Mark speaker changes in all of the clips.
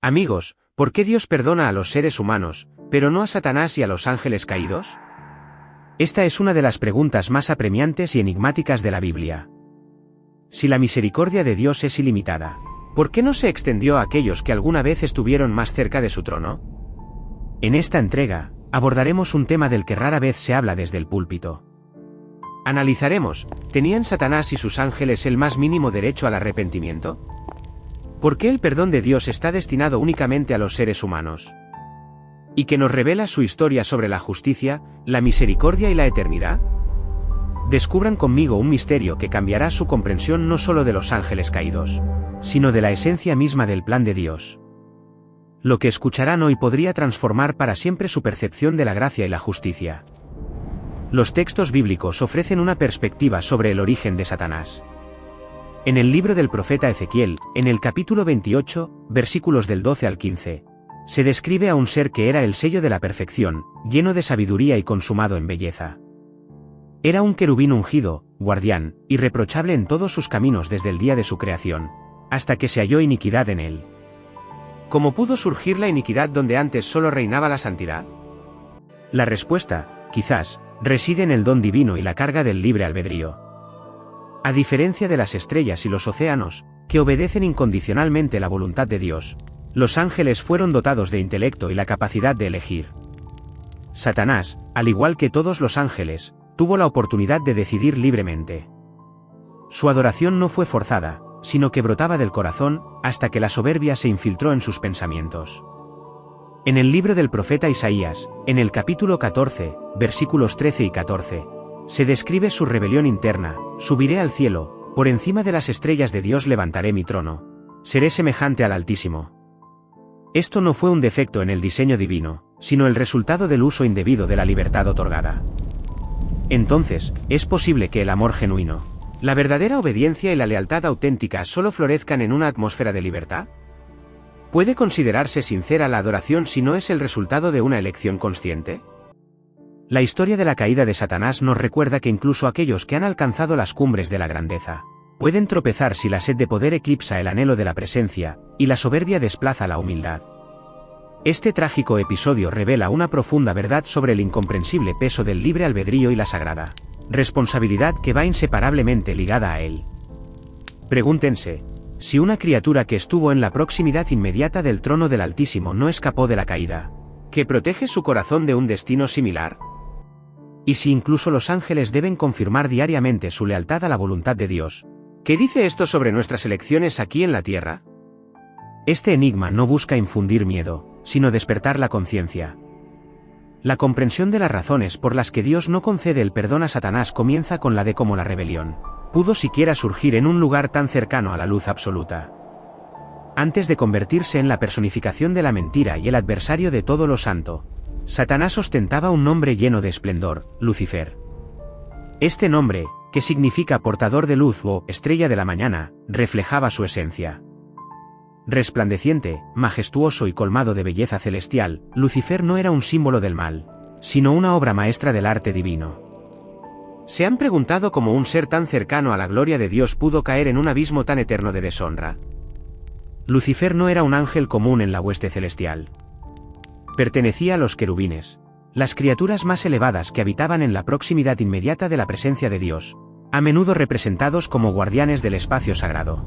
Speaker 1: Amigos, ¿por qué Dios perdona a los seres humanos, pero no a Satanás y a los ángeles caídos? Esta es una de las preguntas más apremiantes y enigmáticas de la Biblia. Si la misericordia de Dios es ilimitada, ¿por qué no se extendió a aquellos que alguna vez estuvieron más cerca de su trono? En esta entrega, abordaremos un tema del que rara vez se habla desde el púlpito. Analizaremos, ¿tenían Satanás y sus ángeles el más mínimo derecho al arrepentimiento? ¿Por qué el perdón de Dios está destinado únicamente a los seres humanos? ¿Y que nos revela su historia sobre la justicia, la misericordia y la eternidad? Descubran conmigo un misterio que cambiará su comprensión no solo de los ángeles caídos, sino de la esencia misma del plan de Dios. Lo que escucharán hoy podría transformar para siempre su percepción de la gracia y la justicia. Los textos bíblicos ofrecen una perspectiva sobre el origen de Satanás. En el libro del profeta Ezequiel, en el capítulo 28, versículos del 12 al 15, se describe a un ser que era el sello de la perfección, lleno de sabiduría y consumado en belleza. Era un querubín ungido, guardián, irreprochable en todos sus caminos desde el día de su creación, hasta que se halló iniquidad en él. ¿Cómo pudo surgir la iniquidad donde antes solo reinaba la santidad? La respuesta, quizás, reside en el don divino y la carga del libre albedrío. A diferencia de las estrellas y los océanos, que obedecen incondicionalmente la voluntad de Dios, los ángeles fueron dotados de intelecto y la capacidad de elegir. Satanás, al igual que todos los ángeles, tuvo la oportunidad de decidir libremente. Su adoración no fue forzada, sino que brotaba del corazón, hasta que la soberbia se infiltró en sus pensamientos. En el libro del profeta Isaías, en el capítulo 14, versículos 13 y 14, se describe su rebelión interna: subiré al cielo, por encima de las estrellas de Dios levantaré mi trono, seré semejante al Altísimo. Esto no fue un defecto en el diseño divino, sino el resultado del uso indebido de la libertad otorgada. Entonces, ¿es posible que el amor genuino, la verdadera obediencia y la lealtad auténtica solo florezcan en una atmósfera de libertad? ¿Puede considerarse sincera la adoración si no es el resultado de una elección consciente? La historia de la caída de Satanás nos recuerda que incluso aquellos que han alcanzado las cumbres de la grandeza, pueden tropezar si la sed de poder eclipsa el anhelo de la presencia, y la soberbia desplaza la humildad. Este trágico episodio revela una profunda verdad sobre el incomprensible peso del libre albedrío y la sagrada responsabilidad que va inseparablemente ligada a él. Pregúntense, si una criatura que estuvo en la proximidad inmediata del trono del Altísimo no escapó de la caída, ¿que protege su corazón de un destino similar? Y si incluso los ángeles deben confirmar diariamente su lealtad a la voluntad de Dios, ¿qué dice esto sobre nuestras elecciones aquí en la tierra? Este enigma no busca infundir miedo, sino despertar la conciencia. La comprensión de las razones por las que Dios no concede el perdón a Satanás comienza con la de cómo la rebelión pudo siquiera surgir en un lugar tan cercano a la luz absoluta. Antes de convertirse en la personificación de la mentira y el adversario de todo lo santo, Satanás ostentaba un nombre lleno de esplendor: Lucifer. Este nombre, que significa portador de luz o estrella de la mañana, reflejaba su esencia. Resplandeciente, majestuoso y colmado de belleza celestial, Lucifer no era un símbolo del mal, sino una obra maestra del arte divino. ¿Se han preguntado cómo un ser tan cercano a la gloria de Dios pudo caer en un abismo tan eterno de deshonra? Lucifer no era un ángel común en la hueste celestial. Pertenecía a los querubines, las criaturas más elevadas que habitaban en la proximidad inmediata de la presencia de Dios, a menudo representados como guardianes del espacio sagrado.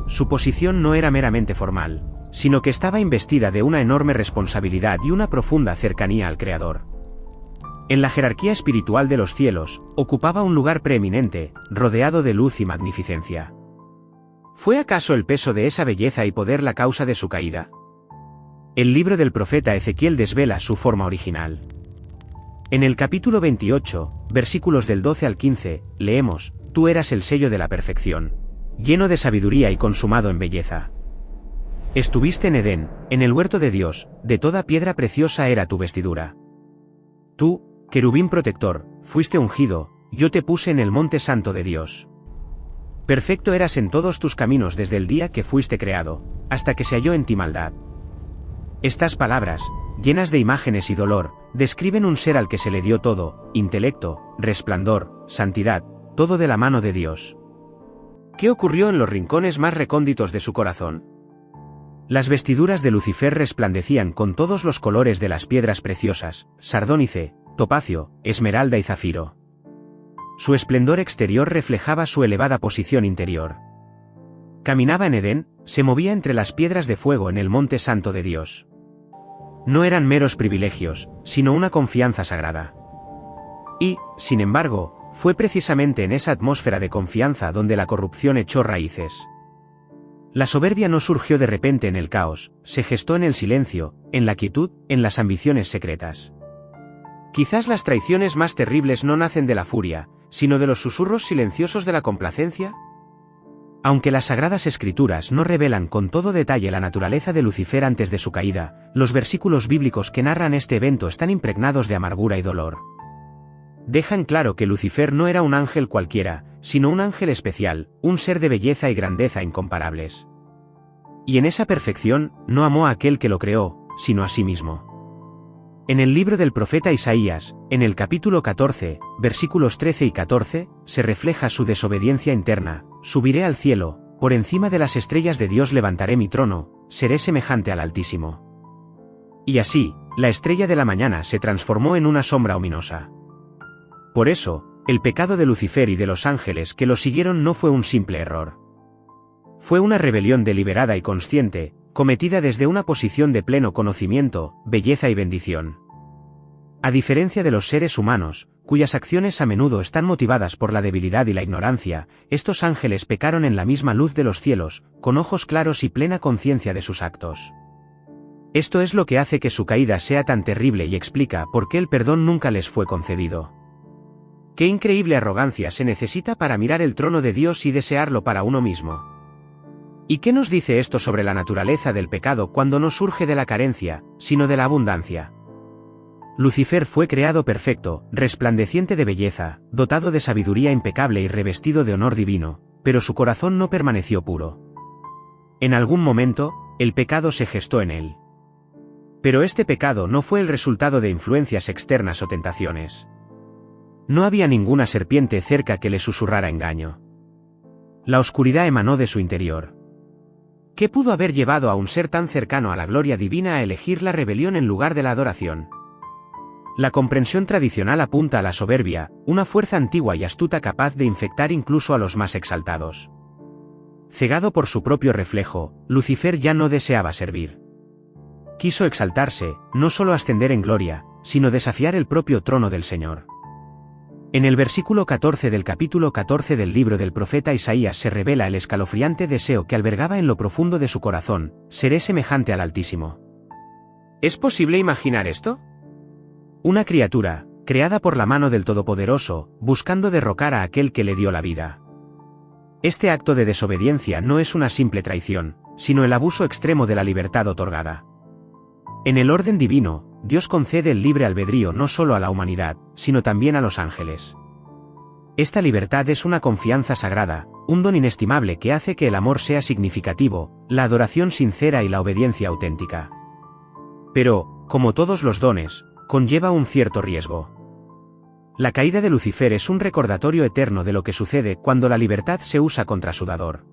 Speaker 1: Su posición no era meramente formal, sino que estaba investida de una enorme responsabilidad y una profunda cercanía al Creador. En la jerarquía espiritual de los cielos, ocupaba un lugar preeminente, rodeado de luz y magnificencia. ¿Fue acaso el peso de esa belleza y poder la causa de su caída? El libro del profeta Ezequiel desvela su forma original. En el capítulo 28, versículos del 12 al 15, leemos: Tú eras el sello de la perfección, lleno de sabiduría y consumado en belleza. Estuviste en Edén, en el huerto de Dios, de toda piedra preciosa era tu vestidura. Tú, querubín protector, fuiste ungido, yo te puse en el monte santo de Dios. Perfecto eras en todos tus caminos desde el día que fuiste creado, hasta que se halló en ti maldad. Estas palabras, llenas de imágenes y dolor, describen un ser al que se le dio todo: intelecto, resplandor, santidad, todo de la mano de Dios. ¿Qué ocurrió en los rincones más recónditos de su corazón? Las vestiduras de Lucifer resplandecían con todos los colores de las piedras preciosas, sardónice, topacio, esmeralda y zafiro. Su esplendor exterior reflejaba su elevada posición interior. Caminaba en Edén, se movía entre las piedras de fuego en el monte santo de Dios. No eran meros privilegios, sino una confianza sagrada. Y, sin embargo, fue precisamente en esa atmósfera de confianza donde la corrupción echó raíces. La soberbia no surgió de repente en el caos, se gestó en el silencio, en la quietud, en las ambiciones secretas. Quizás las traiciones más terribles no nacen de la furia, sino de los susurros silenciosos de la complacencia. Aunque las Sagradas Escrituras no revelan con todo detalle la naturaleza de Lucifer antes de su caída, los versículos bíblicos que narran este evento están impregnados de amargura y dolor. Dejan claro que Lucifer no era un ángel cualquiera, sino un ángel especial, un ser de belleza y grandeza incomparables. Y en esa perfección, no amó a aquel que lo creó, sino a sí mismo. En el libro del profeta Isaías, en el capítulo 14, versículos 13 y 14, se refleja su desobediencia interna: subiré al cielo, por encima de las estrellas de Dios levantaré mi trono, seré semejante al Altísimo. Y así, la estrella de la mañana se transformó en una sombra ominosa. Por eso, el pecado de Lucifer y de los ángeles que lo siguieron no fue un simple error. Fue una rebelión deliberada y consciente, cometida desde una posición de pleno conocimiento, belleza y bendición. A diferencia de los seres humanos, cuyas acciones a menudo están motivadas por la debilidad y la ignorancia, estos ángeles pecaron en la misma luz de los cielos, con ojos claros y plena conciencia de sus actos. Esto es lo que hace que su caída sea tan terrible y explica por qué el perdón nunca les fue concedido. Qué increíble arrogancia se necesita para mirar el trono de Dios y desearlo para uno mismo. ¿Y qué nos dice esto sobre la naturaleza del pecado cuando no surge de la carencia, sino de la abundancia? Lucifer fue creado perfecto, resplandeciente de belleza, dotado de sabiduría impecable y revestido de honor divino, pero su corazón no permaneció puro. En algún momento, el pecado se gestó en él. Pero este pecado no fue el resultado de influencias externas o tentaciones. No había ninguna serpiente cerca que le susurrara engaño. La oscuridad emanó de su interior. ¿Qué pudo haber llevado a un ser tan cercano a la gloria divina a elegir la rebelión en lugar de la adoración? La comprensión tradicional apunta a la soberbia, una fuerza antigua y astuta capaz de infectar incluso a los más exaltados. Cegado por su propio reflejo, Lucifer ya no deseaba servir. Quiso exaltarse, no solo ascender en gloria, sino desafiar el propio trono del Señor. En el versículo 14 del capítulo 14 del libro del profeta Isaías se revela el escalofriante deseo que albergaba en lo profundo de su corazón: seré semejante al Altísimo. ¿Es posible imaginar esto? Una criatura, creada por la mano del Todopoderoso, buscando derrocar a aquel que le dio la vida. Este acto de desobediencia no es una simple traición, sino el abuso extremo de la libertad otorgada. En el orden divino, Dios concede el libre albedrío no solo a la humanidad, sino también a los ángeles. Esta libertad es una confianza sagrada, un don inestimable que hace que el amor sea significativo, la adoración sincera y la obediencia auténtica. Pero, como todos los dones, conlleva un cierto riesgo. La caída de Lucifer es un recordatorio eterno de lo que sucede cuando la libertad se usa contra su dador.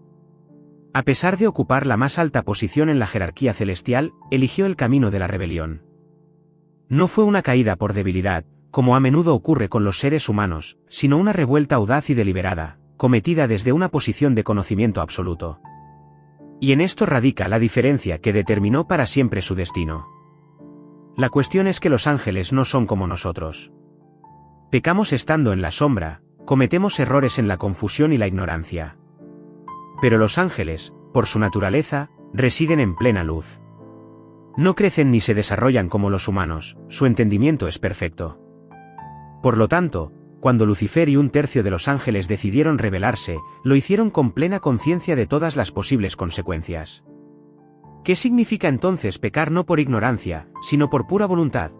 Speaker 1: A pesar de ocupar la más alta posición en la jerarquía celestial, eligió el camino de la rebelión. No fue una caída por debilidad, como a menudo ocurre con los seres humanos, sino una revuelta audaz y deliberada, cometida desde una posición de conocimiento absoluto. Y en esto radica la diferencia que determinó para siempre su destino. La cuestión es que los ángeles no son como nosotros. Pecamos estando en la sombra, cometemos errores en la confusión y la ignorancia. Pero los ángeles, por su naturaleza, residen en plena luz. No crecen ni se desarrollan como los humanos, su entendimiento es perfecto. Por lo tanto, cuando Lucifer y un tercio de los ángeles decidieron rebelarse, lo hicieron con plena conciencia de todas las posibles consecuencias. ¿Qué significa entonces pecar no por ignorancia, sino por pura voluntad?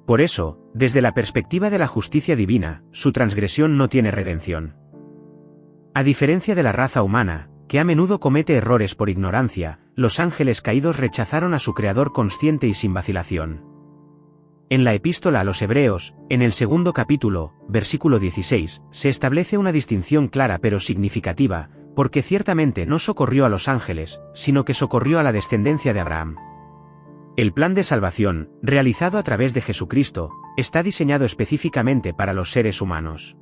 Speaker 1: Por eso, desde la perspectiva de la justicia divina, su transgresión no tiene redención. A diferencia de la raza humana, que a menudo comete errores por ignorancia, los ángeles caídos rechazaron a su Creador consciente y sin vacilación. En la epístola a los Hebreos, en el 2 capítulo, versículo 16, se establece una distinción clara pero significativa: Porque ciertamente no socorrió a los ángeles, sino que socorrió a la descendencia de Abraham. El plan de salvación, realizado a través de Jesucristo, está diseñado específicamente para los seres humanos.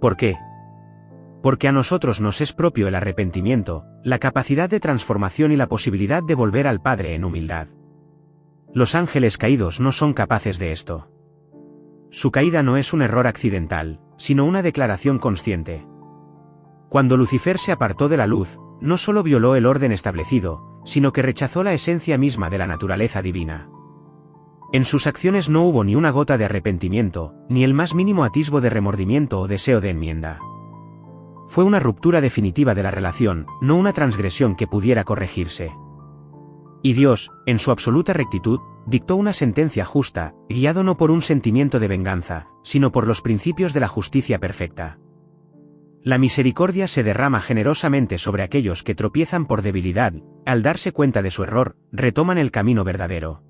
Speaker 1: ¿Por qué? Porque a nosotros nos es propio el arrepentimiento, la capacidad de transformación y la posibilidad de volver al Padre en humildad. Los ángeles caídos no son capaces de esto. Su caída no es un error accidental, sino una declaración consciente. Cuando Lucifer se apartó de la luz, no solo violó el orden establecido, sino que rechazó la esencia misma de la naturaleza divina. En sus acciones no hubo ni una gota de arrepentimiento, ni el más mínimo atisbo de remordimiento o deseo de enmienda. Fue una ruptura definitiva de la relación, no una transgresión que pudiera corregirse. Y Dios, en su absoluta rectitud, dictó una sentencia justa, guiado no por un sentimiento de venganza, sino por los principios de la justicia perfecta. La misericordia se derrama generosamente sobre aquellos que tropiezan por debilidad, al darse cuenta de su error, retoman el camino verdadero.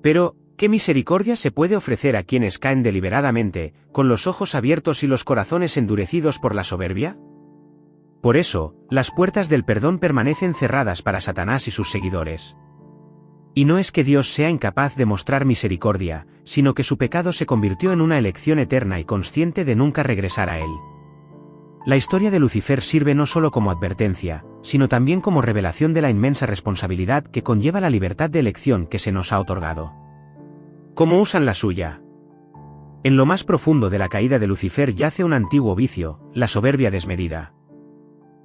Speaker 1: Pero, ¿qué misericordia se puede ofrecer a quienes caen deliberadamente, con los ojos abiertos y los corazones endurecidos por la soberbia? Por eso, las puertas del perdón permanecen cerradas para Satanás y sus seguidores. Y no es que Dios sea incapaz de mostrar misericordia, sino que su pecado se convirtió en una elección eterna y consciente de nunca regresar a él. La historia de Lucifer sirve no solo como advertencia, sino también como revelación de la inmensa responsabilidad que conlleva la libertad de elección que se nos ha otorgado. ¿Cómo usan la suya? En lo más profundo de la caída de Lucifer yace un antiguo vicio, la soberbia desmedida.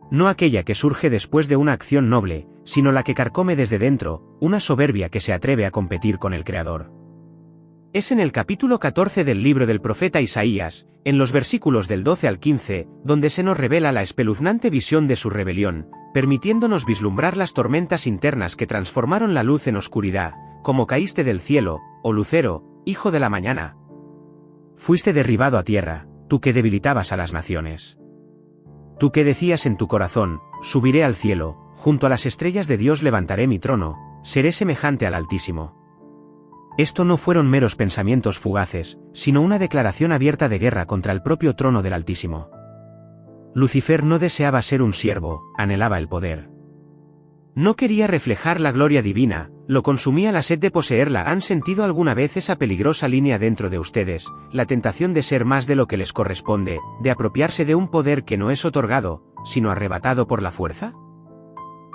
Speaker 1: No aquella que surge después de una acción noble, sino la que carcome desde dentro, una soberbia que se atreve a competir con el Creador. Es en el capítulo 14 del libro del profeta Isaías, en los versículos del 12 al 15, donde se nos revela la espeluznante visión de su rebelión, permitiéndonos vislumbrar las tormentas internas que transformaron la luz en oscuridad, como caíste del cielo, oh lucero, hijo de la mañana. Fuiste derribado a tierra, tú que debilitabas a las naciones. Tú que decías en tu corazón, subiré al cielo, junto a las estrellas de Dios levantaré mi trono, seré semejante al Altísimo. Esto no fueron meros pensamientos fugaces, sino una declaración abierta de guerra contra el propio trono del Altísimo. Lucifer no deseaba ser un siervo, anhelaba el poder. No quería reflejar la gloria divina, lo consumía la sed de poseerla. ¿Han sentido alguna vez esa peligrosa línea dentro de ustedes, la tentación de ser más de lo que les corresponde, de apropiarse de un poder que no es otorgado, sino arrebatado por la fuerza?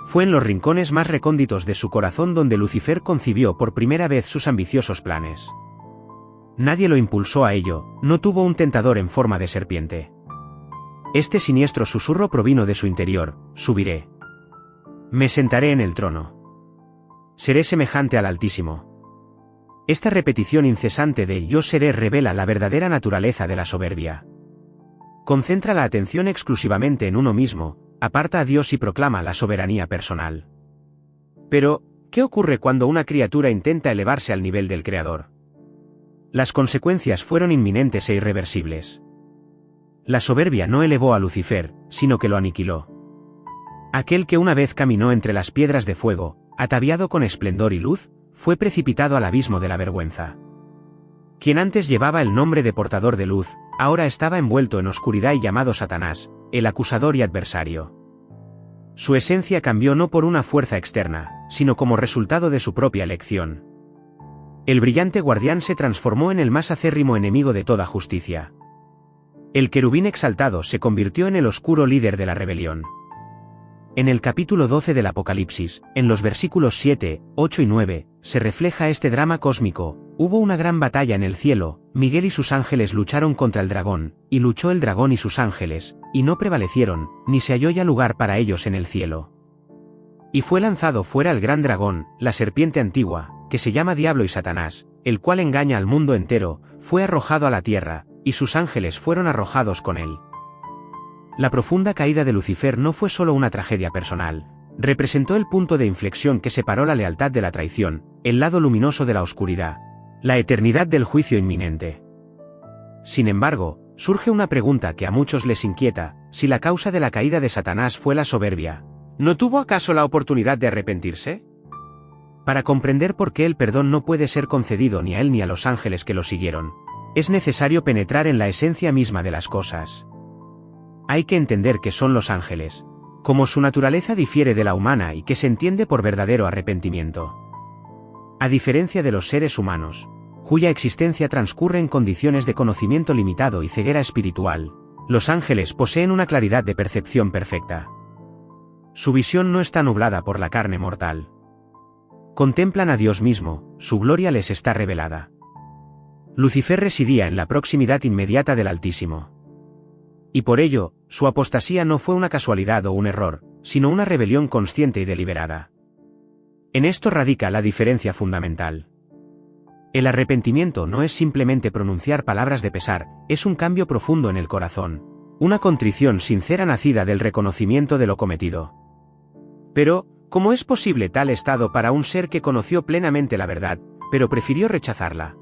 Speaker 1: Fue en los rincones más recónditos de su corazón donde Lucifer concibió por primera vez sus ambiciosos planes. Nadie lo impulsó a ello, no tuvo un tentador en forma de serpiente. Este siniestro susurro provino de su interior: subiré. Me sentaré en el trono. Seré semejante al Altísimo. Esta repetición incesante de yo seré revela la verdadera naturaleza de la soberbia. Concentra la atención exclusivamente en uno mismo, aparta a Dios y proclama la soberanía personal. Pero, ¿qué ocurre cuando una criatura intenta elevarse al nivel del Creador? Las consecuencias fueron inminentes e irreversibles. La soberbia no elevó a Lucifer, sino que lo aniquiló. Aquel que una vez caminó entre las piedras de fuego, ataviado con esplendor y luz, fue precipitado al abismo de la vergüenza. Quien antes llevaba el nombre de portador de luz, ahora estaba envuelto en oscuridad y llamado Satanás, el acusador y adversario. Su esencia cambió no por una fuerza externa, sino como resultado de su propia elección. El brillante guardián se transformó en el más acérrimo enemigo de toda justicia. El querubín exaltado se convirtió en el oscuro líder de la rebelión. En el capítulo 12 del Apocalipsis, en los versículos 7, 8 y 9, se refleja este drama cósmico. Hubo una gran batalla en el cielo, Miguel y sus ángeles lucharon contra el dragón, y luchó el dragón y sus ángeles, y no prevalecieron, ni se halló ya lugar para ellos en el cielo. Y fue lanzado fuera el gran dragón, la serpiente antigua, que se llama Diablo y Satanás, el cual engaña al mundo entero, fue arrojado a la tierra, y sus ángeles fueron arrojados con él. La profunda caída de Lucifer no fue solo una tragedia personal, representó el punto de inflexión que separó la lealtad de la traición, el lado luminoso de la oscuridad, la eternidad del juicio inminente. Sin embargo, surge una pregunta que a muchos les inquieta: si la causa de la caída de Satanás fue la soberbia, ¿no tuvo acaso la oportunidad de arrepentirse? Para comprender por qué el perdón no puede ser concedido ni a él ni a los ángeles que lo siguieron, es necesario penetrar en la esencia misma de las cosas. Hay que entender que son los ángeles, como su naturaleza difiere de la humana y que se entiende por verdadero arrepentimiento. A diferencia de los seres humanos, cuya existencia transcurre en condiciones de conocimiento limitado y ceguera espiritual, los ángeles poseen una claridad de percepción perfecta. Su visión no está nublada por la carne mortal. Contemplan a Dios mismo, su gloria les está revelada. Lucifer residía en la proximidad inmediata del Altísimo. Y por ello, su apostasía no fue una casualidad o un error, sino una rebelión consciente y deliberada. En esto radica la diferencia fundamental. El arrepentimiento no es simplemente pronunciar palabras de pesar, es un cambio profundo en el corazón, una contrición sincera nacida del reconocimiento de lo cometido. Pero, ¿cómo es posible tal estado para un ser que conoció plenamente la verdad, pero prefirió rechazarla?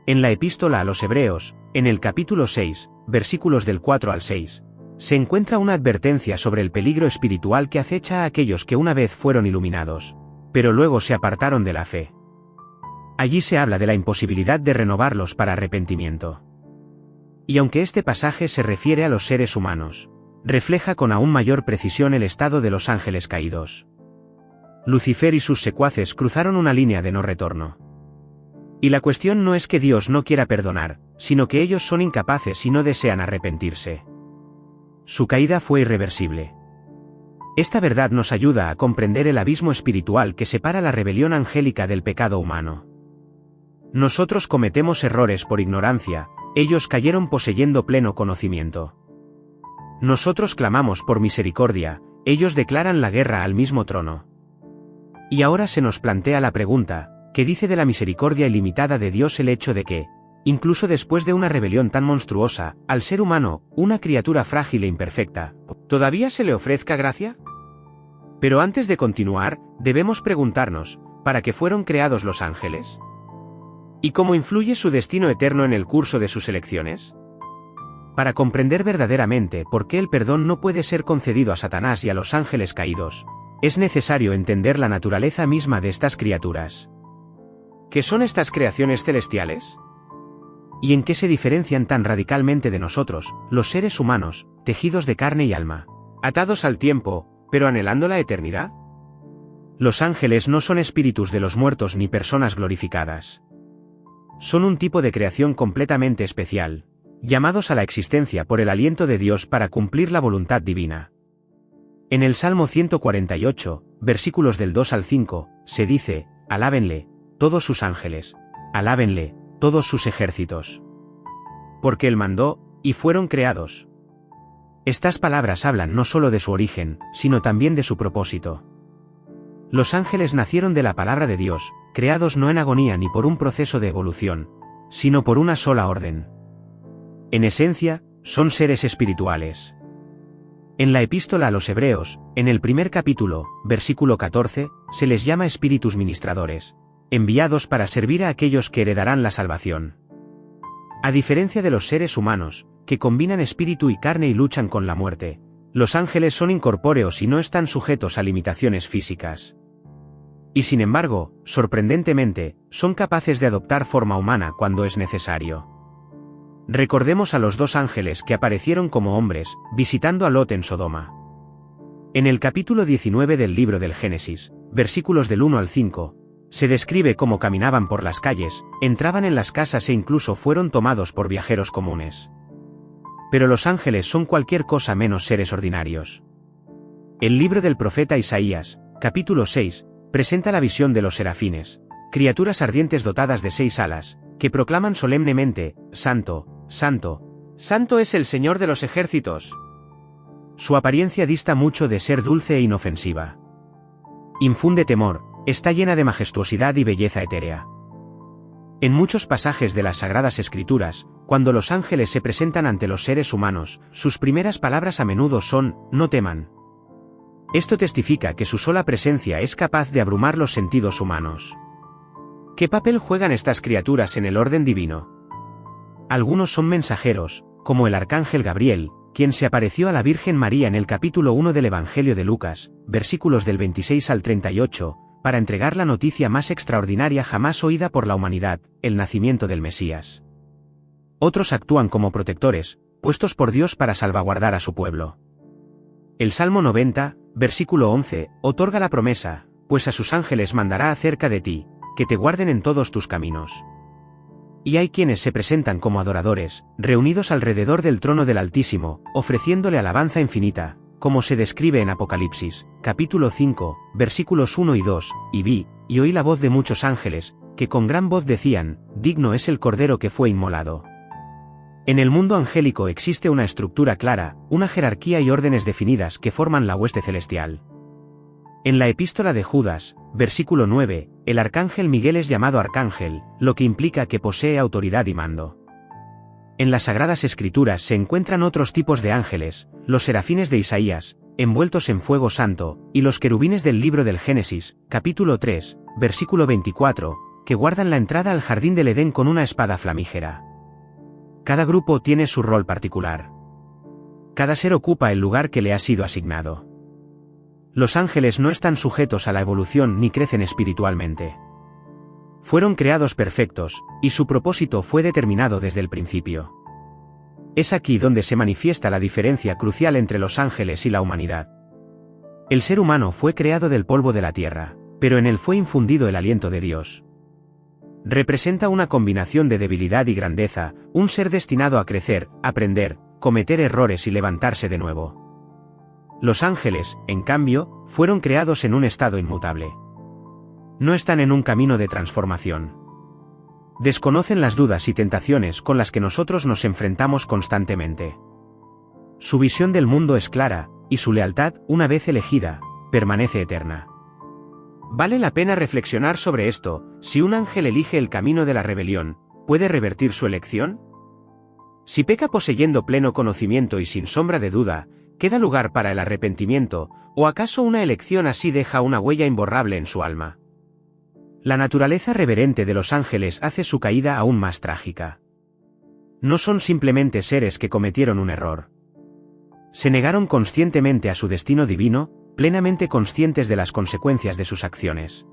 Speaker 1: En la epístola a los Hebreos, en el capítulo 6, versículos del 4 al 6, se encuentra una advertencia sobre el peligro espiritual que acecha a aquellos que una vez fueron iluminados, pero luego se apartaron de la fe. Allí se habla de la imposibilidad de renovarlos para arrepentimiento. Y aunque este pasaje se refiere a los seres humanos, refleja con aún mayor precisión el estado de los ángeles caídos. Lucifer y sus secuaces cruzaron una línea de no retorno. Y la cuestión no es que Dios no quiera perdonar, sino que ellos son incapaces y no desean arrepentirse. Su caída fue irreversible. Esta verdad nos ayuda a comprender el abismo espiritual que separa la rebelión angélica del pecado humano. Nosotros cometemos errores por ignorancia, ellos cayeron poseyendo pleno conocimiento. Nosotros clamamos por misericordia, ellos declaran la guerra al mismo trono. Y ahora se nos plantea la pregunta, ¿qué dice de la misericordia ilimitada de Dios el hecho de que, incluso después de una rebelión tan monstruosa, al ser humano, una criatura frágil e imperfecta, todavía se le ofrezca gracia? Pero antes de continuar, debemos preguntarnos, ¿para qué fueron creados los ángeles? ¿Y cómo influye su destino eterno en el curso de sus elecciones? Para comprender verdaderamente por qué el perdón no puede ser concedido a Satanás y a los ángeles caídos, es necesario entender la naturaleza misma de estas criaturas. ¿Qué son estas creaciones celestiales? ¿Y en qué se diferencian tan radicalmente de nosotros, los seres humanos, tejidos de carne y alma, atados al tiempo, pero anhelando la eternidad? Los ángeles no son espíritus de los muertos ni personas glorificadas. Son un tipo de creación completamente especial, llamados a la existencia por el aliento de Dios para cumplir la voluntad divina. En el Salmo 148, versículos del 2 al 5, se dice, «Alábenle, todos sus ángeles, alábenle, todos sus ejércitos. Porque él mandó, y fueron creados». Estas palabras hablan no solo de su origen, sino también de su propósito. Los ángeles nacieron de la palabra de Dios, creados no en agonía ni por un proceso de evolución, sino por una sola orden. En esencia, son seres espirituales. En la epístola a los Hebreos, en el primer capítulo, versículo 14, se les llama espíritus ministradores, enviados para servir a aquellos que heredarán la salvación. A diferencia de los seres humanos, que combinan espíritu y carne y luchan con la muerte, los ángeles son incorpóreos y no están sujetos a limitaciones físicas. Y sin embargo, sorprendentemente, son capaces de adoptar forma humana cuando es necesario. Recordemos a los dos ángeles que aparecieron como hombres, visitando a Lot en Sodoma. En el capítulo 19 del libro del Génesis, versículos del 1 al 5, se describe cómo caminaban por las calles, entraban en las casas e incluso fueron tomados por viajeros comunes. Pero los ángeles son cualquier cosa menos seres ordinarios. El libro del profeta Isaías, capítulo 6, presenta la visión de los serafines, criaturas ardientes dotadas de 6 alas, que proclaman solemnemente, «Santo, Santo, Santo es el Señor de los ejércitos». Su apariencia dista mucho de ser dulce e inofensiva. Infunde temor, está llena de majestuosidad y belleza etérea. En muchos pasajes de las Sagradas Escrituras, cuando los ángeles se presentan ante los seres humanos, sus primeras palabras a menudo son, «No teman». Esto testifica que su sola presencia es capaz de abrumar los sentidos humanos. ¿Qué papel juegan estas criaturas en el orden divino? Algunos son mensajeros, como el arcángel Gabriel, quien se apareció a la Virgen María en el capítulo 1 del Evangelio de Lucas, versículos del 26 al 38, para entregar la noticia más extraordinaria jamás oída por la humanidad, el nacimiento del Mesías. Otros actúan como protectores, puestos por Dios para salvaguardar a su pueblo. El Salmo 90, versículo 11, otorga la promesa, pues a sus ángeles mandará acerca de ti, que te guarden en todos tus caminos. Y hay quienes se presentan como adoradores, reunidos alrededor del trono del Altísimo, ofreciéndole alabanza infinita, como se describe en Apocalipsis, capítulo 5, versículos 1 y 2, y vi, y oí la voz de muchos ángeles, que con gran voz decían, digno es el Cordero que fue inmolado. En el mundo angélico existe una estructura clara, una jerarquía y órdenes definidas que forman la hueste celestial. En la epístola de Judas, versículo 9, el arcángel Miguel es llamado arcángel, lo que implica que posee autoridad y mando. En las Sagradas Escrituras se encuentran otros tipos de ángeles, los serafines de Isaías, envueltos en fuego santo, y los querubines del libro del Génesis, capítulo 3, versículo 24, que guardan la entrada al jardín del Edén con una espada flamígera. Cada grupo tiene su rol particular. Cada ser ocupa el lugar que le ha sido asignado. Los ángeles no están sujetos a la evolución ni crecen espiritualmente. Fueron creados perfectos, y su propósito fue determinado desde el principio. Es aquí donde se manifiesta la diferencia crucial entre los ángeles y la humanidad. El ser humano fue creado del polvo de la tierra, pero en él fue infundido el aliento de Dios. Representa una combinación de debilidad y grandeza, un ser destinado a crecer, aprender, cometer errores y levantarse de nuevo. Los ángeles, en cambio, fueron creados en un estado inmutable. No están en un camino de transformación. Desconocen las dudas y tentaciones con las que nosotros nos enfrentamos constantemente. Su visión del mundo es clara, y su lealtad, una vez elegida, permanece eterna. Vale la pena reflexionar sobre esto: si un ángel elige el camino de la rebelión, ¿puede revertir su elección? Si peca poseyendo pleno conocimiento y sin sombra de duda, ¿queda lugar para el arrepentimiento, o acaso una elección así deja una huella imborrable en su alma? La naturaleza reverente de los ángeles hace su caída aún más trágica. No son simplemente seres que cometieron un error. Se negaron conscientemente a su destino divino, plenamente conscientes de las consecuencias de sus acciones.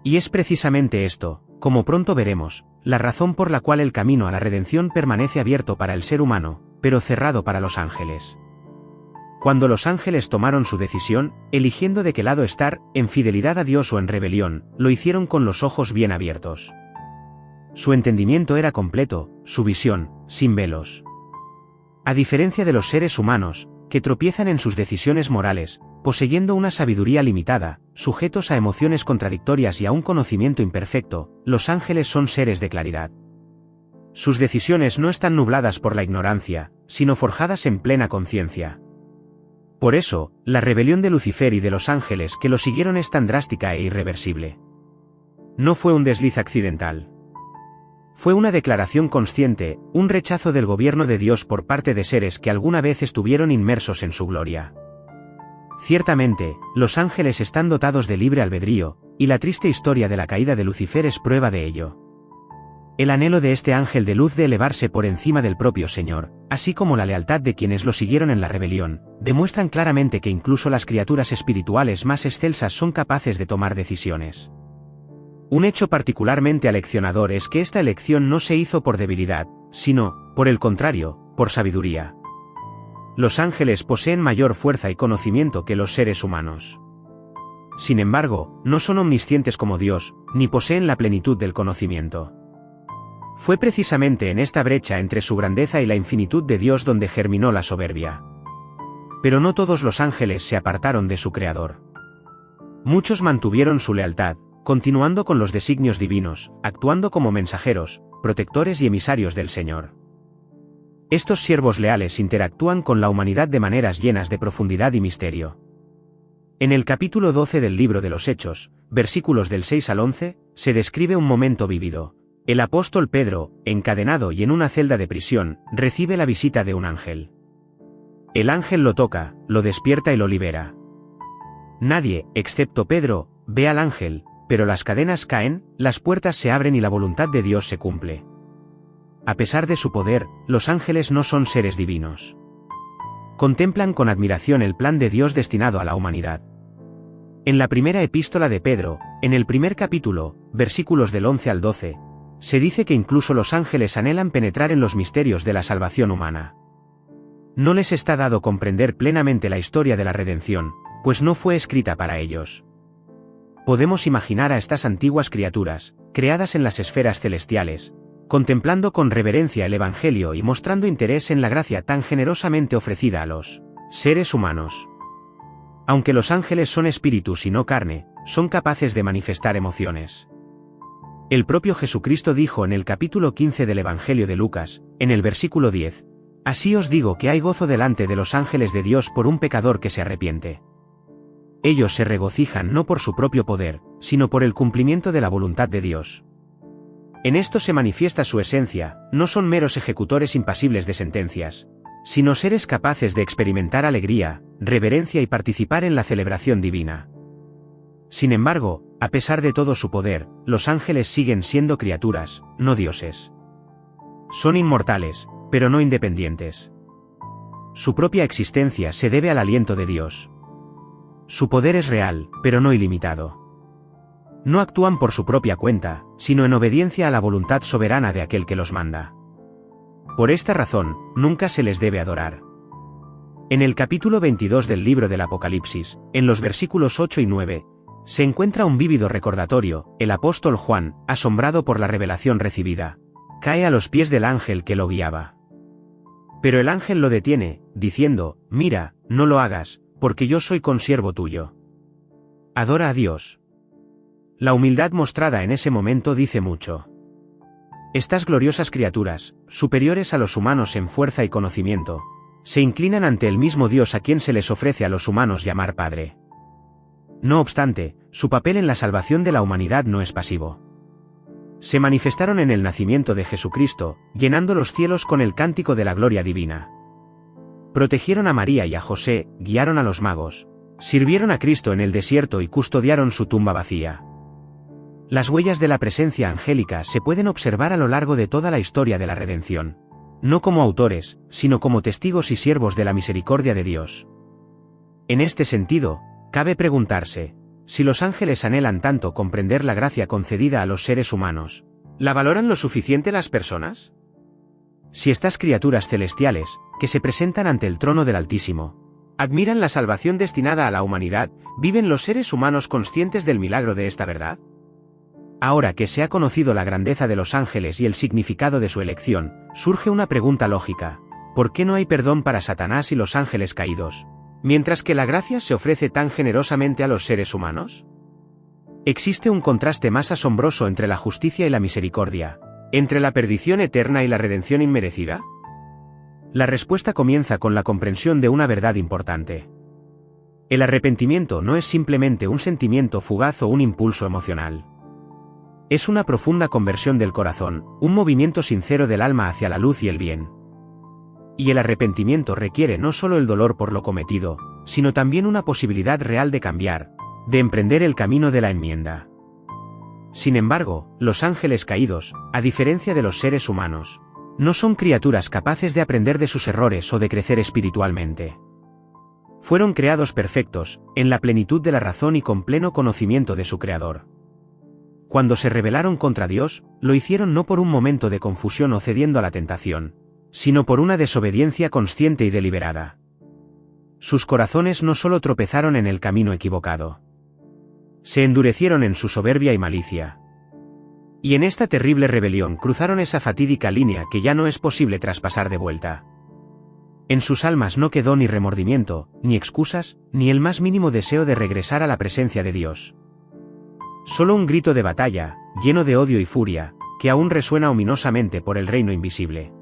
Speaker 1: Y es precisamente esto, como pronto veremos, la razón por la cual el camino a la redención permanece abierto para el ser humano, pero cerrado para los ángeles. Cuando los ángeles tomaron su decisión, eligiendo de qué lado estar, en fidelidad a Dios o en rebelión, lo hicieron con los ojos bien abiertos. Su entendimiento era completo, su visión, sin velos. A diferencia de los seres humanos, que tropiezan en sus decisiones morales, poseyendo una sabiduría limitada, sujetos a emociones contradictorias y a un conocimiento imperfecto, los ángeles son seres de claridad. Sus decisiones no están nubladas por la ignorancia, sino forjadas en plena conciencia. Por eso, la rebelión de Lucifer y de los ángeles que lo siguieron es tan drástica e irreversible. No fue un desliz accidental. Fue una declaración consciente, un rechazo del gobierno de Dios por parte de seres que alguna vez estuvieron inmersos en su gloria. Ciertamente, los ángeles están dotados de libre albedrío, y la triste historia de la caída de Lucifer es prueba de ello. El anhelo de este ángel de luz de elevarse por encima del propio Señor, así como la lealtad de quienes lo siguieron en la rebelión, demuestran claramente que incluso las criaturas espirituales más excelsas son capaces de tomar decisiones. Un hecho particularmente aleccionador es que esta elección no se hizo por debilidad, sino, por el contrario, por sabiduría. Los ángeles poseen mayor fuerza y conocimiento que los seres humanos. Sin embargo, no son omniscientes como Dios, ni poseen la plenitud del conocimiento. Fue precisamente en esta brecha entre su grandeza y la infinitud de Dios donde germinó la soberbia. Pero no todos los ángeles se apartaron de su Creador. Muchos mantuvieron su lealtad, continuando con los designios divinos, actuando como mensajeros, protectores y emisarios del Señor. Estos siervos leales interactúan con la humanidad de maneras llenas de profundidad y misterio. En el capítulo 12 del libro de los Hechos, versículos del 6 al 11, se describe un momento vívido. El apóstol Pedro, encadenado y en una celda de prisión, recibe la visita de un ángel. El ángel lo toca, lo despierta y lo libera. Nadie, excepto Pedro, ve al ángel, pero las cadenas caen, las puertas se abren y la voluntad de Dios se cumple. A pesar de su poder, los ángeles no son seres divinos. Contemplan con admiración el plan de Dios destinado a la humanidad. En la primera epístola de Pedro, en el primer capítulo, versículos del 11 al 12, se dice que incluso los ángeles anhelan penetrar en los misterios de la salvación humana. No les está dado comprender plenamente la historia de la redención, pues no fue escrita para ellos. Podemos imaginar a estas antiguas criaturas, creadas en las esferas celestiales, contemplando con reverencia el Evangelio y mostrando interés en la gracia tan generosamente ofrecida a los seres humanos. Aunque los ángeles son espíritus y no carne, son capaces de manifestar emociones. El propio Jesucristo dijo en el capítulo 15 del Evangelio de Lucas, en el versículo 10, «Así os digo que hay gozo delante de los ángeles de Dios por un pecador que se arrepiente». Ellos se regocijan no por su propio poder, sino por el cumplimiento de la voluntad de Dios. En esto se manifiesta su esencia, no son meros ejecutores impasibles de sentencias, sino seres capaces de experimentar alegría, reverencia y participar en la celebración divina. Sin embargo, a pesar de todo su poder, los ángeles siguen siendo criaturas, no dioses. Son inmortales, pero no independientes. Su propia existencia se debe al aliento de Dios. Su poder es real, pero no ilimitado. No actúan por su propia cuenta, sino en obediencia a la voluntad soberana de aquel que los manda. Por esta razón, nunca se les debe adorar. En el capítulo 22 del libro del Apocalipsis, en los versículos 8 y 9, se encuentra un vívido recordatorio. El apóstol Juan, asombrado por la revelación recibida, cae a los pies del ángel que lo guiaba. Pero el ángel lo detiene, diciendo, «Mira, no lo hagas, porque yo soy consiervo tuyo. Adora a Dios». La humildad mostrada en ese momento dice mucho. Estas gloriosas criaturas, superiores a los humanos en fuerza y conocimiento, se inclinan ante el mismo Dios a quien se les ofrece a los humanos llamar Padre. No obstante, su papel en la salvación de la humanidad no es pasivo. Se manifestaron en el nacimiento de Jesucristo, llenando los cielos con el cántico de la gloria divina. Protegieron a María y a José, guiaron a los magos, sirvieron a Cristo en el desierto y custodiaron su tumba vacía. Las huellas de la presencia angélica se pueden observar a lo largo de toda la historia de la redención, no como autores, sino como testigos y siervos de la misericordia de Dios. En este sentido, cabe preguntarse, si los ángeles anhelan tanto comprender la gracia concedida a los seres humanos, ¿la valoran lo suficiente las personas? Si estas criaturas celestiales, que se presentan ante el trono del Altísimo, admiran la salvación destinada a la humanidad, ¿viven los seres humanos conscientes del milagro de esta verdad? Ahora que se ha conocido la grandeza de los ángeles y el significado de su elección, surge una pregunta lógica: ¿por qué no hay perdón para Satanás y los ángeles caídos, mientras que la gracia se ofrece tan generosamente a los seres humanos? ¿Existe un contraste más asombroso entre la justicia y la misericordia, entre la perdición eterna y la redención inmerecida? La respuesta comienza con la comprensión de una verdad importante. El arrepentimiento no es simplemente un sentimiento fugaz o un impulso emocional. Es una profunda conversión del corazón, un movimiento sincero del alma hacia la luz y el bien. Y el arrepentimiento requiere no solo el dolor por lo cometido, sino también una posibilidad real de cambiar, de emprender el camino de la enmienda. Sin embargo, los ángeles caídos, a diferencia de los seres humanos, no son criaturas capaces de aprender de sus errores o de crecer espiritualmente. Fueron creados perfectos, en la plenitud de la razón y con pleno conocimiento de su Creador. Cuando se rebelaron contra Dios, lo hicieron no por un momento de confusión o cediendo a la tentación, sino por una desobediencia consciente y deliberada. Sus corazones no solo tropezaron en el camino equivocado, se endurecieron en su soberbia y malicia. Y en esta terrible rebelión cruzaron esa fatídica línea que ya no es posible traspasar de vuelta. En sus almas no quedó ni remordimiento, ni excusas, ni el más mínimo deseo de regresar a la presencia de Dios. Solo un grito de batalla, lleno de odio y furia, que aún resuena ominosamente por el reino invisible.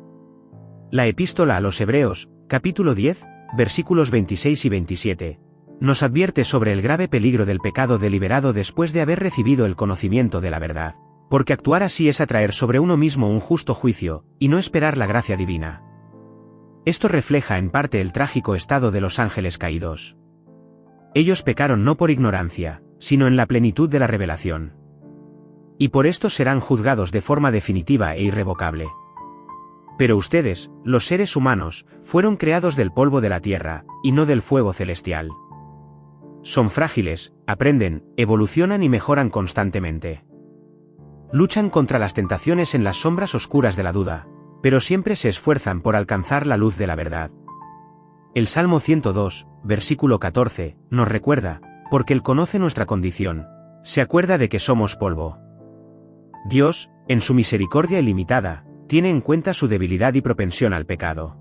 Speaker 1: La epístola a los Hebreos, capítulo 10, versículos 26 y 27, nos advierte sobre el grave peligro del pecado deliberado después de haber recibido el conocimiento de la verdad, porque actuar así es atraer sobre uno mismo un justo juicio, y no esperar la gracia divina. Esto refleja en parte el trágico estado de los ángeles caídos. Ellos pecaron no por ignorancia, sino en la plenitud de la revelación. Y por esto serán juzgados de forma definitiva e irrevocable. Pero ustedes, los seres humanos, fueron creados del polvo de la tierra, y no del fuego celestial. Son frágiles, aprenden, evolucionan y mejoran constantemente. Luchan contra las tentaciones en las sombras oscuras de la duda, pero siempre se esfuerzan por alcanzar la luz de la verdad. El Salmo 102, versículo 14, nos recuerda, porque Él conoce nuestra condición, se acuerda de que somos polvo. Dios, en su misericordia ilimitada, tiene en cuenta su debilidad y propensión al pecado.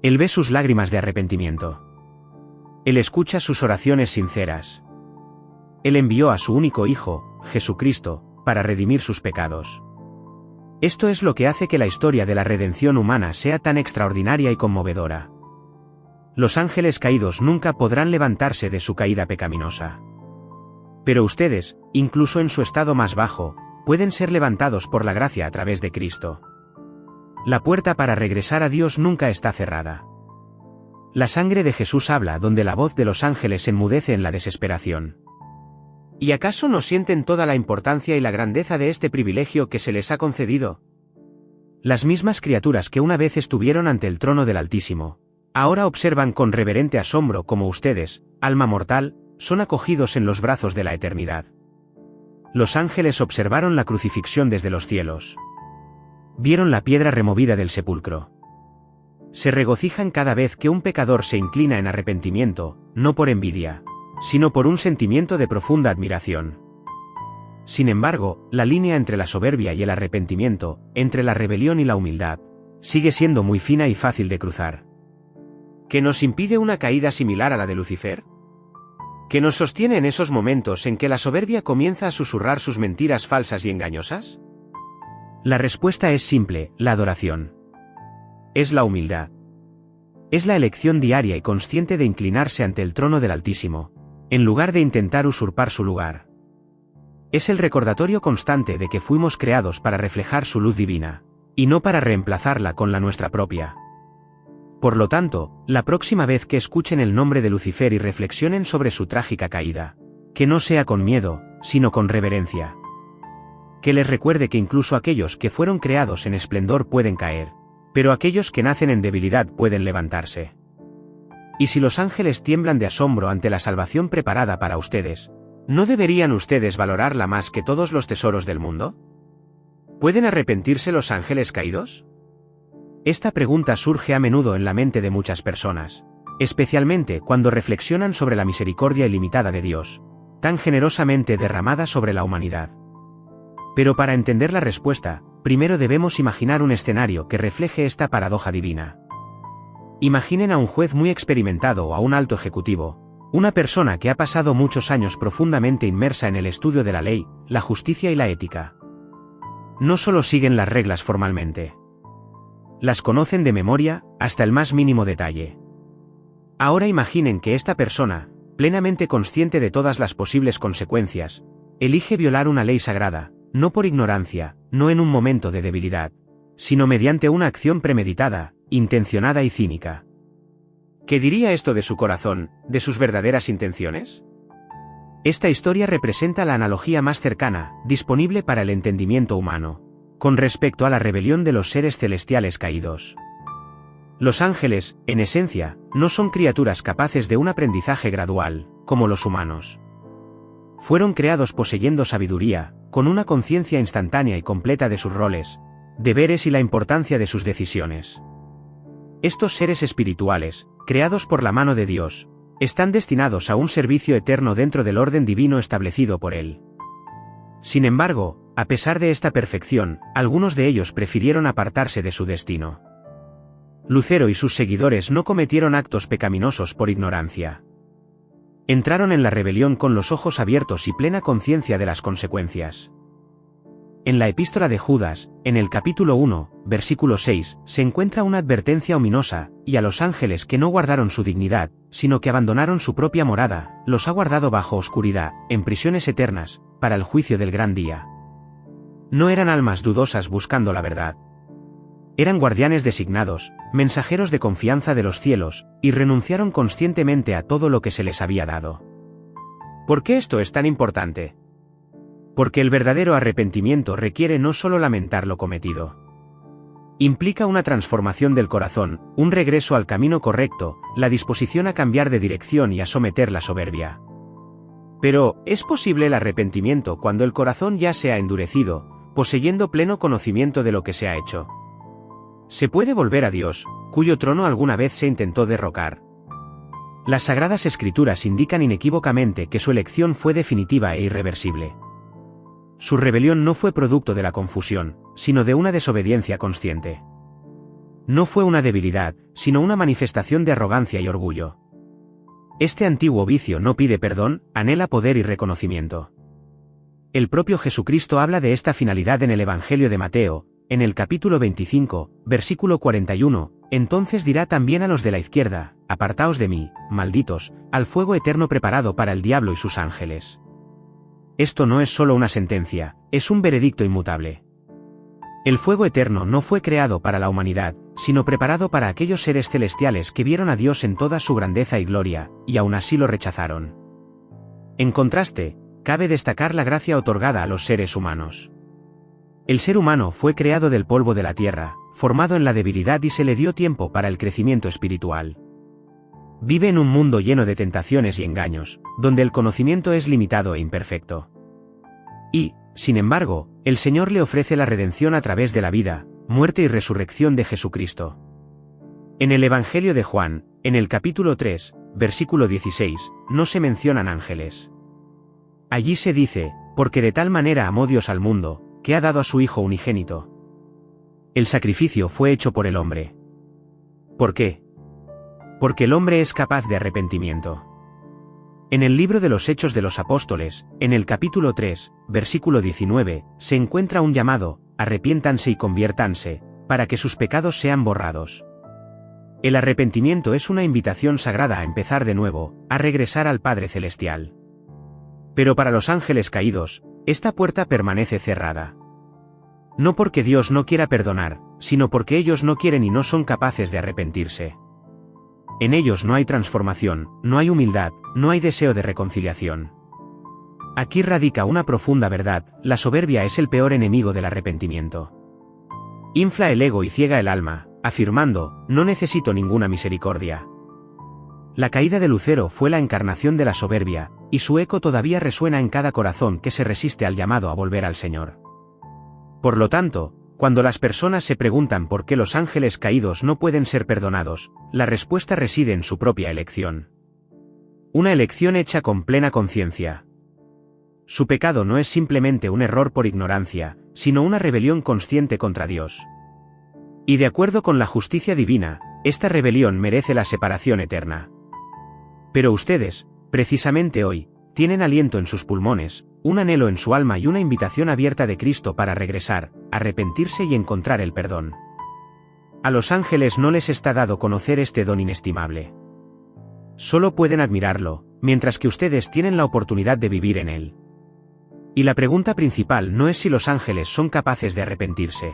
Speaker 1: Él ve sus lágrimas de arrepentimiento. Él escucha sus oraciones sinceras. Él envió a su único Hijo, Jesucristo, para redimir sus pecados. Esto es lo que hace que la historia de la redención humana sea tan extraordinaria y conmovedora. Los ángeles caídos nunca podrán levantarse de su caída pecaminosa. Pero ustedes, incluso en su estado más bajo, pueden ser levantados por la gracia a través de Cristo. La puerta para regresar a Dios nunca está cerrada. La sangre de Jesús habla donde la voz de los ángeles enmudece en la desesperación. ¿Y acaso no sienten toda la importancia y la grandeza de este privilegio que se les ha concedido? Las mismas criaturas que una vez estuvieron ante el trono del Altísimo, ahora observan con reverente asombro cómo ustedes, alma mortal, son acogidos en los brazos de la eternidad. Los ángeles observaron la crucifixión desde los cielos. Vieron la piedra removida del sepulcro. Se regocijan cada vez que un pecador se inclina en arrepentimiento, no por envidia, sino por un sentimiento de profunda admiración. Sin embargo, la línea entre la soberbia y el arrepentimiento, entre la rebelión y la humildad, sigue siendo muy fina y fácil de cruzar. ¿Qué nos impide una caída similar a la de Lucifer? ¿Qué nos sostiene en esos momentos en que la soberbia comienza a susurrar sus mentiras falsas y engañosas? La respuesta es simple: la adoración. Es la humildad. Es la elección diaria y consciente de inclinarse ante el trono del Altísimo, en lugar de intentar usurpar su lugar. Es el recordatorio constante de que fuimos creados para reflejar su luz divina, y no para reemplazarla con la nuestra propia. Por lo tanto, la próxima vez que escuchen el nombre de Lucifer y reflexionen sobre su trágica caída, que no sea con miedo, sino con reverencia. Que les recuerde que incluso aquellos que fueron creados en esplendor pueden caer, pero aquellos que nacen en debilidad pueden levantarse. Y si los ángeles tiemblan de asombro ante la salvación preparada para ustedes, ¿no deberían ustedes valorarla más que todos los tesoros del mundo? ¿Pueden arrepentirse los ángeles caídos? Esta pregunta surge a menudo en la mente de muchas personas, especialmente cuando reflexionan sobre la misericordia ilimitada de Dios, tan generosamente derramada sobre la humanidad. Pero para entender la respuesta, primero debemos imaginar un escenario que refleje esta paradoja divina. Imaginen a un juez muy experimentado o a un alto ejecutivo, una persona que ha pasado muchos años profundamente inmersa en el estudio de la ley, la justicia y la ética. No solo siguen las reglas formalmente. Las conocen de memoria, hasta el más mínimo detalle. Ahora imaginen que esta persona, plenamente consciente de todas las posibles consecuencias, elige violar una ley sagrada, no por ignorancia, no en un momento de debilidad, sino mediante una acción premeditada, intencionada y cínica. ¿Qué diría esto de su corazón, de sus verdaderas intenciones? Esta historia representa la analogía más cercana, disponible para el entendimiento humano, con respecto a la rebelión de los seres celestiales caídos. Los ángeles, en esencia, no son criaturas capaces de un aprendizaje gradual, como los humanos. Fueron creados poseyendo sabiduría, con una conciencia instantánea y completa de sus roles, deberes y la importancia de sus decisiones. Estos seres espirituales, creados por la mano de Dios, están destinados a un servicio eterno dentro del orden divino establecido por Él. Sin embargo, a pesar de esta perfección, algunos de ellos prefirieron apartarse de su destino. Lucero y sus seguidores no cometieron actos pecaminosos por ignorancia. Entraron en la rebelión con los ojos abiertos y plena conciencia de las consecuencias. En la epístola de Judas, en el capítulo 1, versículo 6, se encuentra una advertencia ominosa: y a los ángeles que no guardaron su dignidad, sino que abandonaron su propia morada, los ha guardado bajo oscuridad, en prisiones eternas, para el juicio del gran día. No eran almas dudosas buscando la verdad. Eran guardianes designados, mensajeros de confianza de los cielos, y renunciaron conscientemente a todo lo que se les había dado. ¿Por qué esto es tan importante? Porque el verdadero arrepentimiento requiere no solo lamentar lo cometido. Implica una transformación del corazón, un regreso al camino correcto, la disposición a cambiar de dirección y a someter la soberbia. Pero, ¿es posible el arrepentimiento cuando el corazón ya se ha endurecido, poseyendo pleno conocimiento de lo que se ha hecho? ¿Se puede volver a Dios, cuyo trono alguna vez se intentó derrocar. Las Sagradas Escrituras indican inequívocamente que su elección fue definitiva e irreversible. Su rebelión no fue producto de la confusión, sino de una desobediencia consciente. No fue una debilidad, sino una manifestación de arrogancia y orgullo. Este antiguo vicio no pide perdón, anhela poder y reconocimiento. El propio Jesucristo habla de esta finalidad en el Evangelio de Mateo, en el capítulo 25, versículo 41, entonces dirá también a los de la izquierda, apartaos de mí, malditos, al fuego eterno preparado para el diablo y sus ángeles. Esto no es solo una sentencia, es un veredicto inmutable. El fuego eterno no fue creado para la humanidad, sino preparado para aquellos seres celestiales que vieron a Dios en toda su grandeza y gloria, y aún así lo rechazaron. En contraste, cabe destacar la gracia otorgada a los seres humanos. El ser humano fue creado del polvo de la tierra, formado en la debilidad y se le dio tiempo para el crecimiento espiritual. Vive en un mundo lleno de tentaciones y engaños, donde el conocimiento es limitado e imperfecto. Y, sin embargo, el Señor le ofrece la redención a través de la vida, muerte y resurrección de Jesucristo. En el Evangelio de Juan, en el capítulo 3, versículo 16, no se mencionan ángeles. Allí se dice, porque de tal manera amó Dios al mundo, que ha dado a su Hijo unigénito. El sacrificio fue hecho por el hombre. ¿Por qué? Porque el hombre es capaz de arrepentimiento. En el libro de los Hechos de los Apóstoles, en el capítulo 3, versículo 19, se encuentra un llamado, arrepiéntanse y conviértanse, para que sus pecados sean borrados. El arrepentimiento es una invitación sagrada a empezar de nuevo, a regresar al Padre Celestial. Pero para los ángeles caídos, esta puerta permanece cerrada. No porque Dios no quiera perdonar, sino porque ellos no quieren y no son capaces de arrepentirse. En ellos no hay transformación, no hay humildad, no hay deseo de reconciliación. Aquí radica una profunda verdad: la soberbia es el peor enemigo del arrepentimiento. Infla el ego y ciega el alma, afirmando, no necesito ninguna misericordia. La caída de Lucero fue la encarnación de la soberbia, y su eco todavía resuena en cada corazón que se resiste al llamado a volver al Señor. Por lo tanto, cuando las personas se preguntan por qué los ángeles caídos no pueden ser perdonados, la respuesta reside en su propia elección. Una elección hecha con plena conciencia. Su pecado no es simplemente un error por ignorancia, sino una rebelión consciente contra Dios. Y de acuerdo con la justicia divina, esta rebelión merece la separación eterna. Pero ustedes, precisamente hoy, tienen aliento en sus pulmones, un anhelo en su alma y una invitación abierta de Cristo para regresar, arrepentirse y encontrar el perdón. A los ángeles no les está dado conocer este don inestimable. Solo pueden admirarlo, mientras que ustedes tienen la oportunidad de vivir en él. Y la pregunta principal no es si los ángeles son capaces de arrepentirse.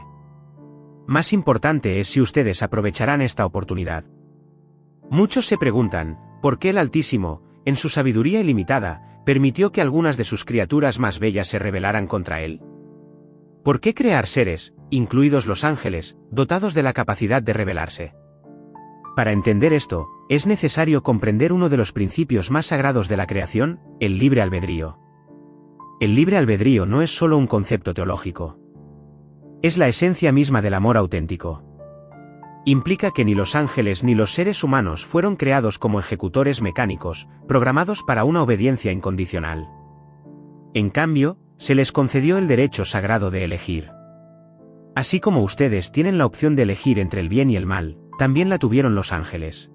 Speaker 1: Más importante es si ustedes aprovecharán esta oportunidad. Muchos se preguntan, ¿por qué el Altísimo, en su sabiduría ilimitada, permitió que algunas de sus criaturas más bellas se rebelaran contra él? ¿Por qué crear seres, incluidos los ángeles, dotados de la capacidad de rebelarse? Para entender esto, es necesario comprender uno de los principios más sagrados de la creación, el libre albedrío. El libre albedrío no es solo un concepto teológico. Es la esencia misma del amor auténtico. Implica que ni los ángeles ni los seres humanos fueron creados como ejecutores mecánicos, programados para una obediencia incondicional. En cambio, se les concedió el derecho sagrado de elegir. Así como ustedes tienen la opción de elegir entre el bien y el mal, también la tuvieron los ángeles.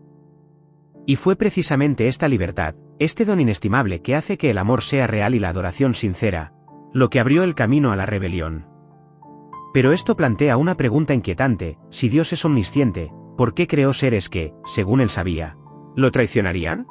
Speaker 1: Y fue precisamente esta libertad, este don inestimable que hace que el amor sea real y la adoración sincera, lo que abrió el camino a la rebelión. Pero esto plantea una pregunta inquietante: si Dios es omnisciente, ¿por qué creó seres que, según él sabía, lo traicionarían?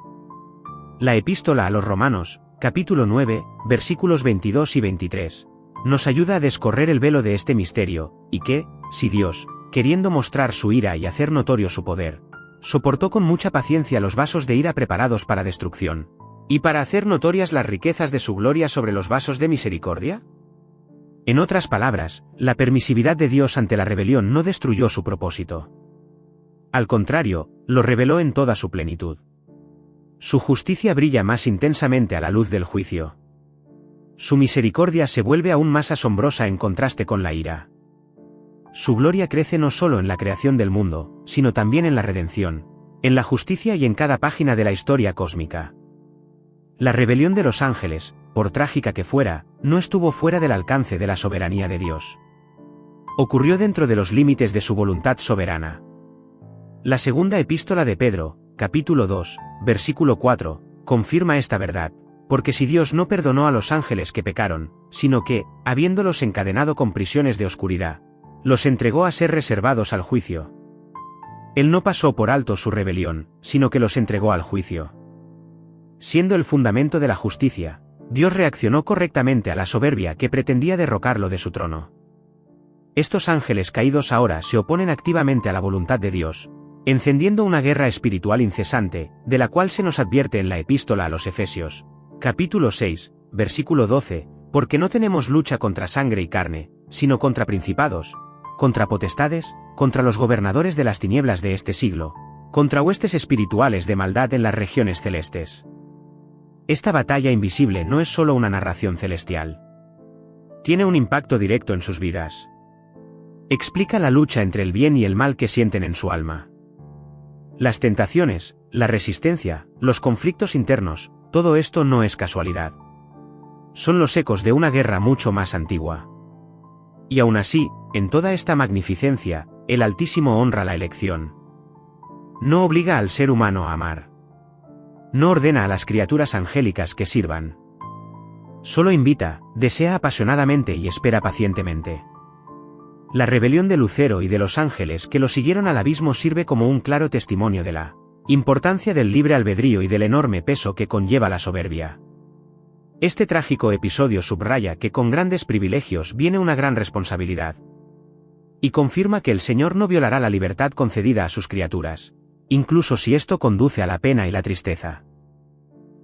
Speaker 1: La epístola a los Romanos, capítulo 9, versículos 22 y 23, nos ayuda a descorrer el velo de este misterio, y que, si Dios, queriendo mostrar su ira y hacer notorio su poder, soportó con mucha paciencia los vasos de ira preparados para destrucción, y para hacer notorias las riquezas de su gloria sobre los vasos de misericordia. En otras palabras, la permisividad de Dios ante la rebelión no destruyó su propósito. Al contrario, lo reveló en toda su plenitud. Su justicia brilla más intensamente a la luz del juicio. Su misericordia se vuelve aún más asombrosa en contraste con la ira. Su gloria crece no solo en la creación del mundo, sino también en la redención, en la justicia y en cada página de la historia cósmica. La rebelión de los ángeles, por trágica que fuera, no estuvo fuera del alcance de la soberanía de Dios. Ocurrió dentro de los límites de su voluntad soberana. La segunda epístola de Pedro, capítulo 2, versículo 4, confirma esta verdad, porque si Dios no perdonó a los ángeles que pecaron, sino que, habiéndolos encadenado con prisiones de oscuridad, los entregó a ser reservados al juicio. Él no pasó por alto su rebelión, sino que los entregó al juicio. Siendo el fundamento de la justicia, Dios reaccionó correctamente a la soberbia que pretendía derrocarlo de su trono. Estos ángeles caídos ahora se oponen activamente a la voluntad de Dios, encendiendo una guerra espiritual incesante, de la cual se nos advierte en la epístola a los Efesios, capítulo 6, versículo 12, porque no tenemos lucha contra sangre y carne, sino contra principados, contra potestades, contra los gobernadores de las tinieblas de este siglo, contra huestes espirituales de maldad en las regiones celestes. Esta batalla invisible no es solo una narración celestial. Tiene un impacto directo en sus vidas. Explica la lucha entre el bien y el mal que sienten en su alma. Las tentaciones, la resistencia, los conflictos internos, todo esto no es casualidad. Son los ecos de una guerra mucho más antigua. Y aún así, en toda esta magnificencia, el Altísimo honra la elección. No obliga al ser humano a amar. No ordena a las criaturas angélicas que sirvan. Solo invita, desea apasionadamente y espera pacientemente. La rebelión de Lucero y de los ángeles que lo siguieron al abismo sirve como un claro testimonio de la importancia del libre albedrío y del enorme peso que conlleva la soberbia. Este trágico episodio subraya que con grandes privilegios viene una gran responsabilidad. Y confirma que el Señor no violará la libertad concedida a sus criaturas, incluso si esto conduce a la pena y la tristeza.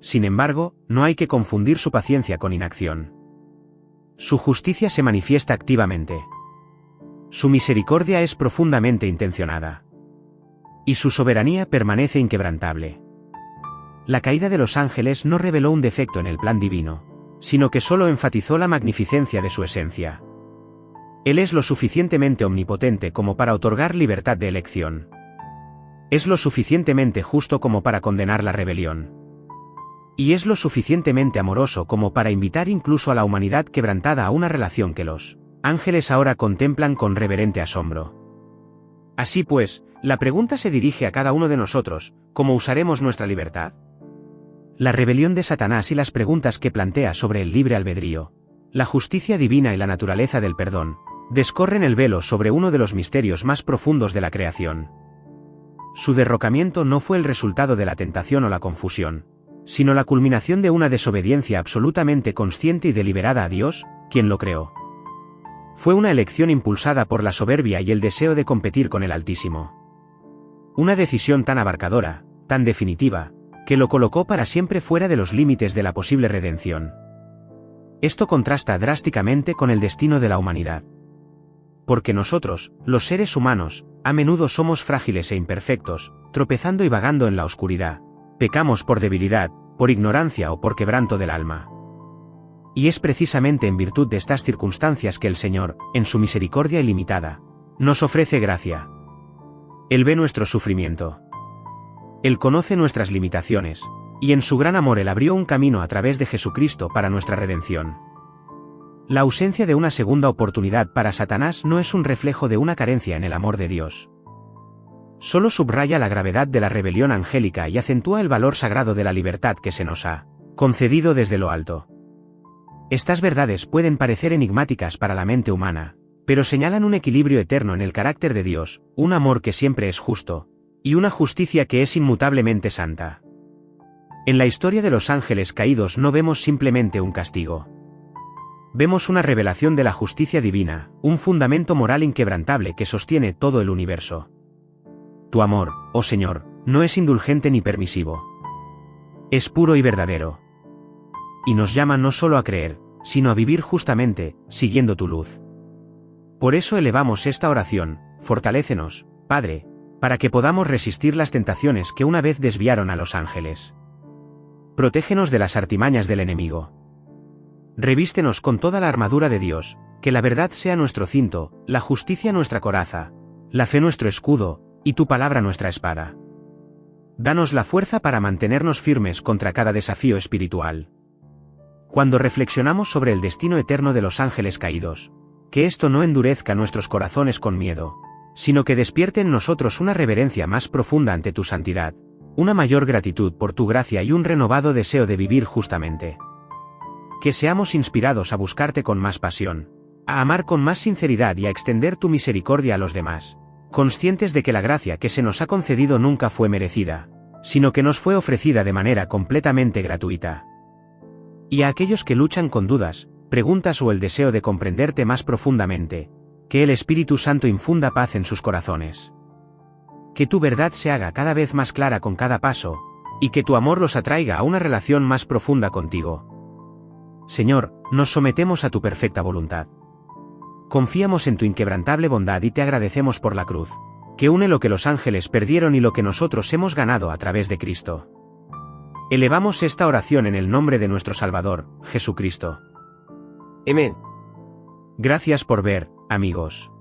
Speaker 1: Sin embargo, no hay que confundir su paciencia con inacción. Su justicia se manifiesta activamente. Su misericordia es profundamente intencionada. Y su soberanía permanece inquebrantable. La caída de los ángeles no reveló un defecto en el plan divino, sino que solo enfatizó la magnificencia de su esencia. Él es lo suficientemente omnipotente como para otorgar libertad de elección. Es lo suficientemente justo como para condenar la rebelión. Y es lo suficientemente amoroso como para invitar incluso a la humanidad quebrantada a una relación que los ángeles ahora contemplan con reverente asombro. Así pues, la pregunta se dirige a cada uno de nosotros: ¿cómo usaremos nuestra libertad? La rebelión de Satanás y las preguntas que plantea sobre el libre albedrío, la justicia divina y la naturaleza del perdón, descorren el velo sobre uno de los misterios más profundos de la creación. Su derrocamiento no fue el resultado de la tentación o la confusión, sino la culminación de una desobediencia absolutamente consciente y deliberada a Dios, quien lo creó. Fue una elección impulsada por la soberbia y el deseo de competir con el Altísimo. Una decisión tan abarcadora, tan definitiva, que lo colocó para siempre fuera de los límites de la posible redención. Esto contrasta drásticamente con el destino de la humanidad. Porque nosotros, los seres humanos, a menudo somos frágiles e imperfectos, tropezando y vagando en la oscuridad. Pecamos por debilidad, por ignorancia o por quebranto del alma. Y es precisamente en virtud de estas circunstancias que el Señor, en su misericordia ilimitada, nos ofrece gracia. Él ve nuestro sufrimiento. Él conoce nuestras limitaciones, y en su gran amor Él abrió un camino a través de Jesucristo para nuestra redención. La ausencia de una segunda oportunidad para Satanás no es un reflejo de una carencia en el amor de Dios. Solo subraya la gravedad de la rebelión angélica y acentúa el valor sagrado de la libertad que se nos ha concedido desde lo alto. Estas verdades pueden parecer enigmáticas para la mente humana, pero señalan un equilibrio eterno en el carácter de Dios, un amor que siempre es justo, y una justicia que es inmutablemente santa. En la historia de los ángeles caídos no vemos simplemente un castigo. Vemos una revelación de la justicia divina, un fundamento moral inquebrantable que sostiene todo el universo. Tu amor, oh Señor, no es indulgente ni permisivo. Es puro y verdadero. Y nos llama no solo a creer, sino a vivir justamente, siguiendo tu luz. Por eso elevamos esta oración: fortalécenos, Padre, para que podamos resistir las tentaciones que una vez desviaron a los ángeles. Protégenos de las artimañas del enemigo. Revístenos con toda la armadura de Dios, Que la verdad sea nuestro cinto, la justicia nuestra coraza, la fe nuestro escudo, y tu palabra nuestra espada. Danos la fuerza para mantenernos firmes contra cada desafío espiritual. Cuando reflexionamos sobre el destino eterno de los ángeles caídos, que esto no endurezca nuestros corazones con miedo, sino que despierte en nosotros una reverencia más profunda ante tu santidad, una mayor gratitud por tu gracia y un renovado deseo de vivir justamente. Que seamos inspirados a buscarte con más pasión, a amar con más sinceridad y a extender tu misericordia a los demás, conscientes de que la gracia que se nos ha concedido nunca fue merecida, sino que nos fue ofrecida de manera completamente gratuita. Y a aquellos que luchan con dudas, preguntas o el deseo de comprenderte más profundamente, que el Espíritu Santo infunda paz en sus corazones. Que tu verdad se haga cada vez más clara con cada paso, y que tu amor los atraiga a una relación más profunda contigo. Señor, nos sometemos a tu perfecta voluntad. Confiamos en tu inquebrantable bondad y te agradecemos por la cruz, que une lo que los ángeles perdieron y lo que nosotros hemos ganado a través de Cristo. Elevamos esta oración en el nombre de nuestro Salvador, Jesucristo.
Speaker 2: Amén.
Speaker 1: Gracias por ver, amigos.